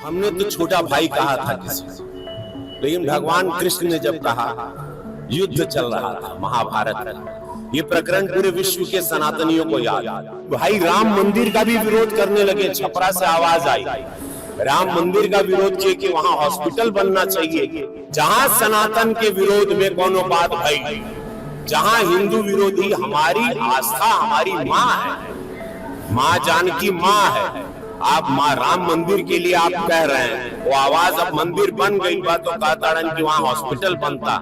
हमने तो छोटा भाई कहा था किसी को, लेकिन भगवान कृष्ण ने जब कहा, युद्ध चल रहा था महाभारत का, ये प्रकरण पूरे विश्व के सनातनियों को याद। भाई राम मंदिर का भी विरोध करने लगे, छपरा से आवाज आई, राम मंदिर का विरोध किए कि वहां हॉस्पिटल बनना चाहिए। जहां सनातन के विरोध में कोनो बात भाई, जहां हिंदू विरोधी हमारी आस्था हमारी माँ है, माँ जानकी माँ है, आप माँ राम मंदिर के लिए आप कह रहे हैं, वो आवाज अब मंदिर बन गई बात तो कहता कि वहाँ हॉस्पिटल बनता।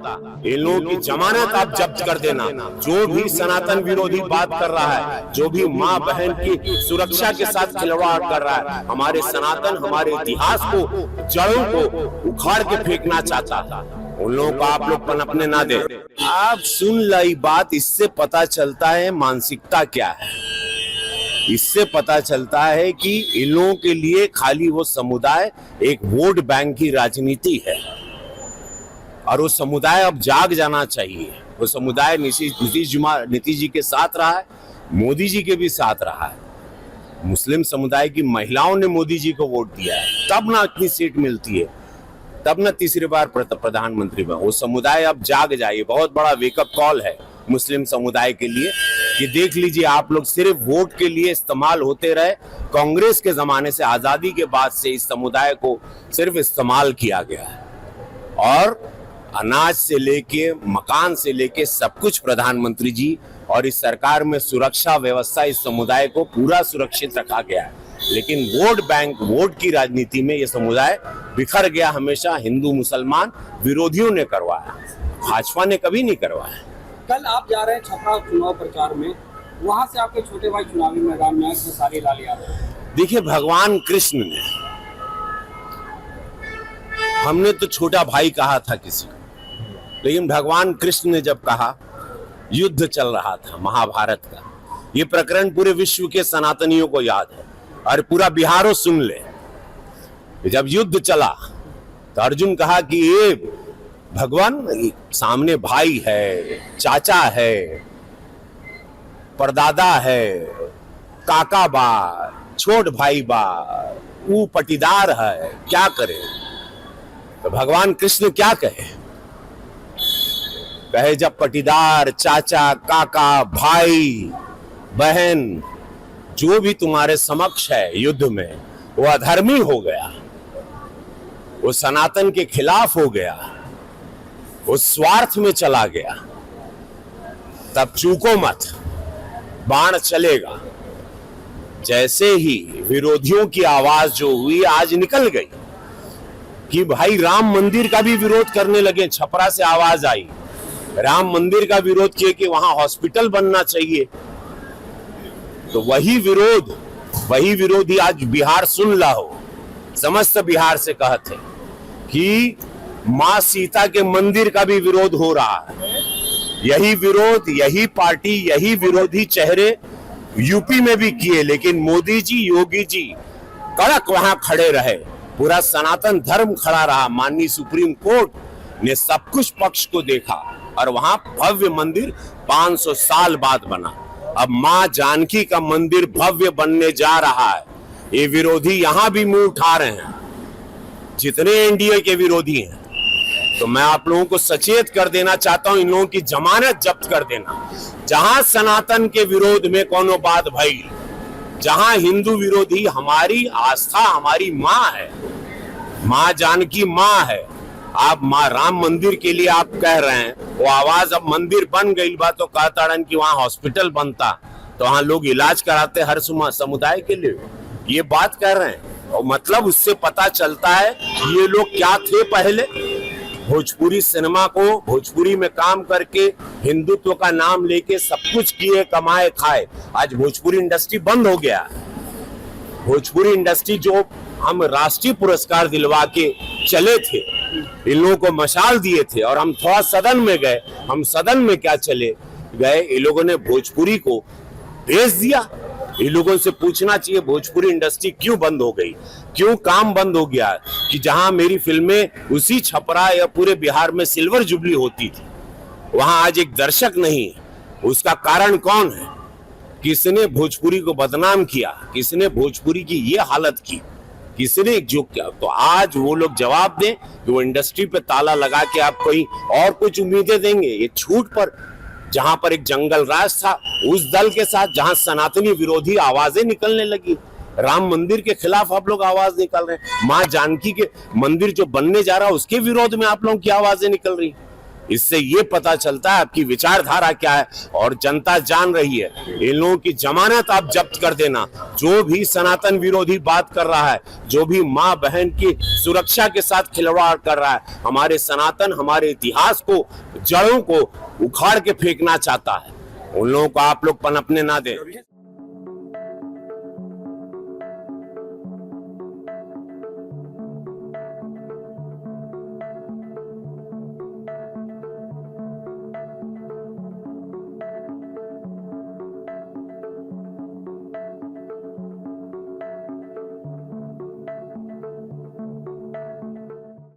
इन लोगों की जमानत आप जब्त कर देना। जो भी सनातन विरोधी बात कर रहा है, जो भी माँ बहन की सुरक्षा के साथ खिलवाड़ कर रहा है, हमारे सनातन हमारे इतिहास को जड़ों को उखाड़ के फेंकना चाहता था, उन लोगों को आप लोग पनपने ना दे। आप सुन लाई बात, इससे पता चलता है मानसिकता क्या है। इससे पता चलता है कि इन लोगों के लिए खाली वो समुदाय एक वोट बैंक की राजनीति है, और वो समुदाय अब जाग जाना चाहिए। वो समुदाय नीतीश जी के साथ रहा है, मोदी जी के भी साथ रहा है। मुस्लिम समुदाय की महिलाओं ने मोदी जी को वोट दिया है, तब ना इतनी सीट मिलती है, तब ना तीसरी बार प्रधानमंत्री बने। वो समुदाय अब जाग जाए। बहुत बड़ा वेकअप कॉल है मुस्लिम समुदाय के लिए कि देख लीजिए, आप लोग सिर्फ वोट के लिए इस्तेमाल होते रहे। कांग्रेस के जमाने से, आजादी के बाद से इस समुदाय को सिर्फ इस्तेमाल किया गया है, और अनाज से लेके मकान से लेके सब कुछ प्रधानमंत्री जी और इस सरकार में सुरक्षा व्यवस्था इस समुदाय को पूरा सुरक्षित रखा गया है। लेकिन वोट बैंक, वोट की राजनीति में यह समुदाय बिखर गया। हमेशा हिंदू मुसलमान विरोधियों ने करवाया, भाजपा ने कभी नहीं करवाया। कल आप जा रहे हैं छपरा चुनाव प्रचार में, वहां से आपके छोटे भाई चुनावी मैदान में आए खेसारी लाल यादव। देखिए, भगवान कृष्ण ने, हमने तो छोटा भाई कहा था किसी को, लेकिन भगवान कृष्ण ने जब कहा, युद्ध चल रहा था महाभारत का, ये प्रकरण पूरे विश्व के सनातनियों को याद है, और पूरा बिहारो सुन ले। जब युद्ध चला तो अर्जुन कहा कि ये भगवान सामने भाई है, चाचा है, परदादा है, काका बा, छोट भाई बा, वो पटीदार है, क्या करे। तो भगवान कृष्ण क्या कहे, जब पटीदार, चाचा, काका, भाई, बहन जो भी तुम्हारे समक्ष है युद्ध में, वो अधर्मी हो गया, वो सनातन के खिलाफ हो गया, वो स्वार्थ में चला गया, तब चूको मत, बाण चलेगा। जैसे ही विरोधियों की आवाज जो हुई आज निकल गई कि भाई राम मंदिर का भी विरोध करने लगे, छपरा से आवाज आई, राम मंदिर का विरोध किए कि वहां हॉस्पिटल बनना चाहिए। तो वही विरोधी आज बिहार सुन ला हो, समस्त बिहार से कहते कि मां सीता के मंदिर का भी विरोध हो रहा है। यही विरोध, यही पार्टी, यही विरोधी चेहरे यूपी में भी किए, लेकिन मोदी जी, योगी जी कड़क वहां खड़े रहे, पूरा सनातन धर्म खड़ा रहा। माननीय सुप्रीम कोर्ट ने सब कुछ पक्ष को देखा, और वहां भव्य मंदिर 500 साल बाद बना। अब मां जानकी का मंदिर भव्य बनने जा रहा है। ये विरोधी यहां भी मुंह उठा रहे हैं, जितने एनडीए के विरोधी हैं। तो मैं आप लोगों को सचेत कर देना चाहता हूं, इन लोगों की जमानत जब्त कर देना। जहां सनातन के विरोध में कोनो बात भई, जहां हिंदू विरोधी हमारी आस्था हमारी माँ है, माँ जानकी माँ है, आप माँ राम मंदिर के लिए आप कह रहे हैं, वो आवाज अब मंदिर बन गई बात तो कहता कि वहां हॉस्पिटल बनता, तो वहां लोग इलाज कराते हर समुदाय के लिए, ये बात कह रहे हैं। और मतलब उससे पता चलता है ये लोग क्या थे पहले। भोजपुरी सिनेमा को, भोजपुरी में काम करके हिंदुत्व का नाम लेके सब कुछ किए, कमाए, खाए। आज भोजपुरी इंडस्ट्री बंद हो गया। भोजपुरी इंडस्ट्री जो हम राष्ट्रीय पुरस्कार दिलवा के चले थे, इन लोगों को मशाल दिए थे, और हम थोड़ा सदन में गए, हम सदन में क्या चले गए, इन लोगों ने भोजपुरी को भेज दिया। इन लोगों से पूछना चाहिए भोजपुरी इंडस्ट्री क्यों बंद हो गई, क्यों काम बंद हो गया, कि जहां मेरी फिल्में उसी छपरा या पूरे बिहार में सिल्वर जुबली होती थी, वहां आज एक दर्शक नहीं है। उसका कारण कौन है? किसने भोजपुरी को बदनाम किया, किसने भोजपुरी की ये हालत की। किसी ने जो किया, तो आज वो लोग जवाब दें कि वो इंडस्ट्री पे ताला लगा के आप कोई और कुछ उम्मीदें देंगे। ये छूट पर, जहां पर एक जंगल राज था, उस दल के साथ जहां सनातनी विरोधी आवाजें निकलने लगी, राम मंदिर के खिलाफ आप लोग आवाज निकल रहे हैं, मां जानकी के मंदिर जो बनने जा रहा है उसके विरोध में आप लोगों की आवाजें निकल रही। इससे ये पता चलता है आपकी विचारधारा क्या है, और जनता जान रही है। इन लोगों की जमानत आप जब्त कर देना। जो भी सनातन विरोधी बात कर रहा है, जो भी मां बहन की सुरक्षा के साथ खिलवाड़ कर रहा है, हमारे सनातन, हमारे इतिहास को, जड़ों को उखाड़ के फेंकना चाहता है, उन लोगों को आप लोग पनपने ना दें।